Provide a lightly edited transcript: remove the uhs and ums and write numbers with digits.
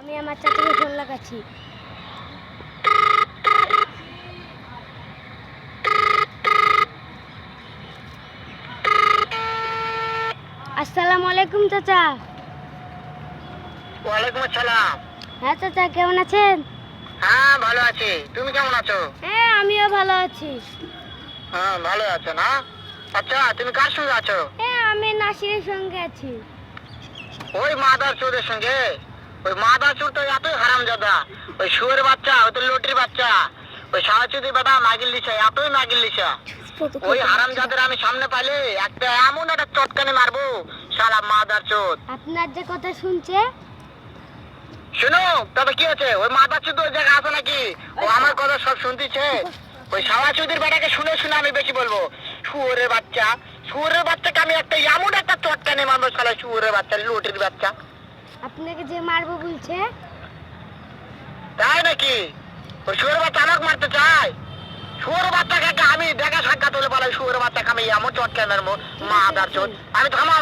আমি আমার চাচাকে ফোন লাগাচ্ছি। আসসালামু আলাইকুম চাচা। ওয়ালাইকুম আসসালাম। হ্যাঁ চাচা, কেমন আছেন? হ্যাঁ ভালো আছি, তুমি কেমন আছো? হ্যাঁ আমিও ভালো আছি। হ্যাঁ ভালো আছো না? আচ্ছা তুমি কার সঙ্গে আছো? হ্যাঁ আমি নাসিরের সঙ্গে আছি। ওই মাদার চোরের সঙ্গে? ওই মাদার চোর তো এতই হারামজাদা, ওই শুয়োরের বাচ্চা, ওই তো লটির বাচ্চা, ওই সাহাচুদি বেটা মাগিল দিছে, এতই মাগিল দিছে। ওই হারামজাদের আমি সামনে পাইলে একটা এমন একটা চটকানি মারবো, শালা মাদার চোর। আপনার যে কথা শুনছে। শুনো তবে কি আছে, ওই মাদার চোর ওই জায়গায় আছে নাকি? ও আমার কথা সব শুনতেছে। ওই সাহাচুদির বেটাকে শুনে শুনে আমি বেশি বলবো। শুয়োরের বাচ্চা, শুয়োরের বাচ্চাকে আমি একটা এমন একটা চটকানি মারবো, শালা শুয়োরের বাচ্চা, লটির বাচ্চা। আপনাকে যে মারবো বলছে। তাই নাকি? ওই শুয়োরের বাচ্চা আমাকে মারতে চায়? শুয়োরের বাচ্চাকে আমি দেখা সাক্ষাৎ হলে বলে শুয়োরের বাচ্চাকে আমি এমন চটকানি মারবো, মাদার চোর। আমি থামা।